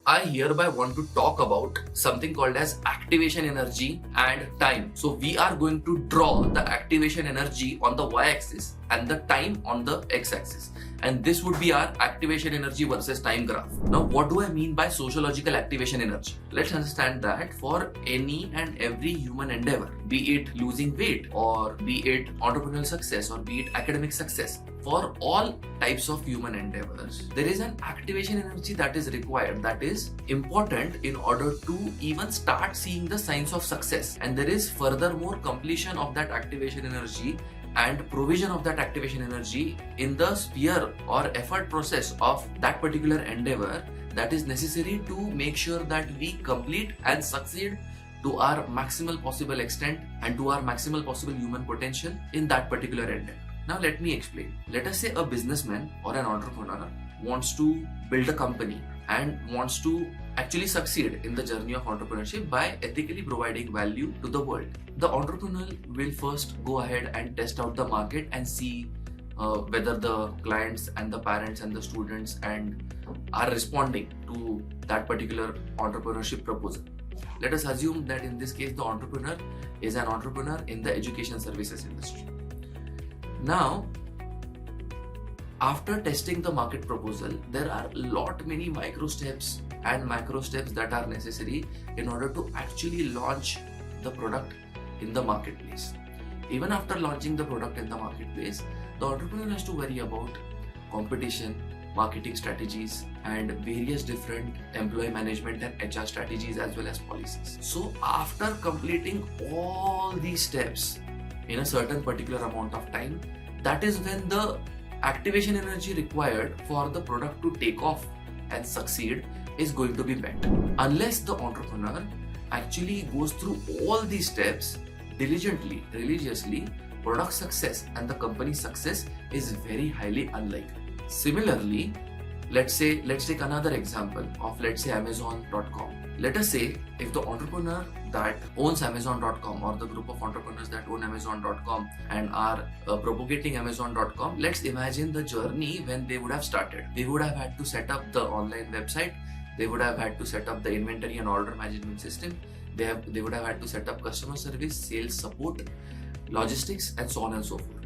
I hereby want to talk about something called as activation energy and time. So we are going to draw the activation energy on the y-axis and the time on the x-axis. And this would be our activation energy versus time graph. Now, what do I mean by sociological activation energy? Let's understand that for any and every human endeavor, be it losing weight or be it entrepreneurial success or be it academic success, for all types of human endeavors, there is an activation energy that is required, that is important in order to even start seeing the signs of success. And there is furthermore completion of that activation energy and provision of that activation energy in the sphere or effort process of that particular endeavor that is necessary to make sure that we complete and succeed to our maximal possible extent and to our maximal possible human potential in that particular endeavor. Now let me explain. Let us say a businessman or an entrepreneur wants to build a company and wants to actually succeed in the journey of entrepreneurship by ethically providing value to the world. The entrepreneur will first go ahead and test out the market and see whether the clients and the parents and the students and are responding to that particular entrepreneurship proposal. Let us assume that in this case the entrepreneur is an entrepreneur in the education services industry. Now, after testing the market proposal, there are many micro steps and macro steps that are necessary in order to actually launch the product in the marketplace. Even after launching the product in the marketplace, the entrepreneur has to worry about competition, marketing strategies, and various different employee management and HR strategies as well as policies. So after completing all these steps in a certain particular amount of time, that is when the activation energy required for the product to take off and succeed is going to be met. Unless the entrepreneur actually goes through all these steps diligently, religiously, product success and the company success is very highly unlikely. Similarly, let's take another example of Amazon.com. Let us say if the entrepreneur that owns Amazon.com or the group of entrepreneurs that own Amazon.com and are propagating Amazon.com, let's imagine the journey when they would have started. They would have had to set up the online website, they would have had to set up the inventory and order management system, they would have had to set up customer service, sales support, logistics, and so on and so forth.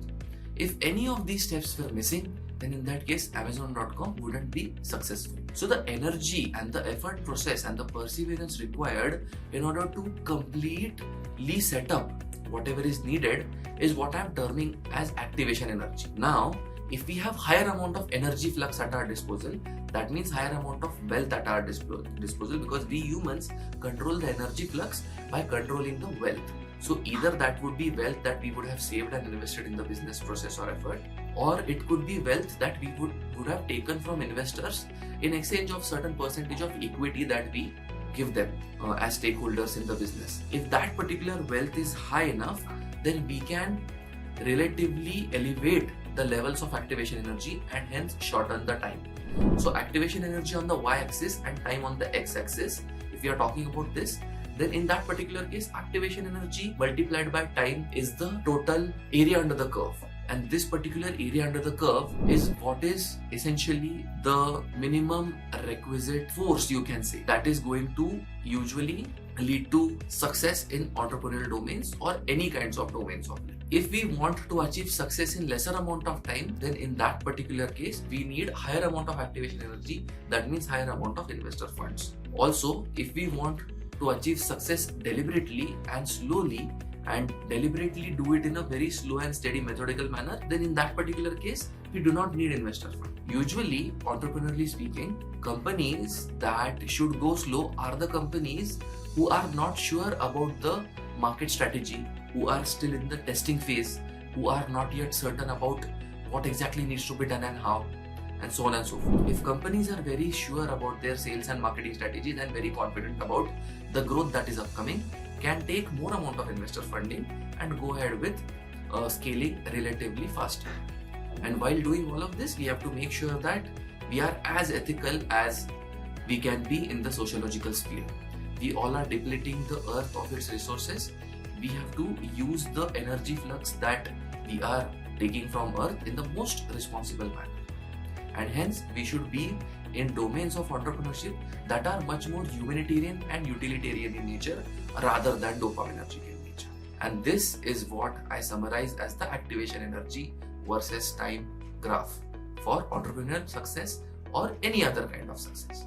If any of these steps were missing, then in that case Amazon.com wouldn't be successful. So the energy and the effort process and the perseverance required in order to completely set up whatever is needed is what I'm terming as activation energy. Now, if we have higher amount of energy flux at our disposal, that means higher amount of wealth at our disposal, because we humans control the energy flux by controlling the wealth. So either that would be wealth that we would have saved and invested in the business process or effort, or it could be wealth that we would have taken from investors in exchange of certain percentage of equity that we give them as stakeholders in the business. If that particular wealth is high enough, then we can relatively elevate the levels of activation energy and hence shorten the time. So activation energy on the y-axis and time on the x-axis, if we are talking about this, then in that particular case, activation energy multiplied by time is the total area under the curve. And this particular area under the curve is what is essentially the minimum requisite force, you can say, that is going to usually lead to success in entrepreneurial domains or any kinds of domains of life. If we want to achieve success in lesser amount of time, then in that particular case, we need higher amount of activation energy. That means higher amount of investor funds. Also, if we want to achieve success deliberately and slowly and deliberately do it in a very slow and steady methodical manner, then in that particular case, we do not need investor fund. Usually, entrepreneurially speaking, companies that should go slow are the companies who are not sure about the market strategy, who are still in the testing phase, who are not yet certain about what exactly needs to be done and how, and so on and so forth. If companies are very sure about their sales and marketing strategies and very confident about the growth that is upcoming, can take more amount of investor funding and go ahead with scaling relatively faster. And while doing all of this, we have to make sure that we are as ethical as we can be in the sociological sphere. We all are depleting the earth of its resources. We have to use the energy flux that we are taking from earth in the most responsible manner. And hence, we should be in domains of entrepreneurship that are much more humanitarian and utilitarian in nature rather than dopaminergic in nature. And this is what I summarize as the activation energy versus time graph for entrepreneurial success or any other kind of success.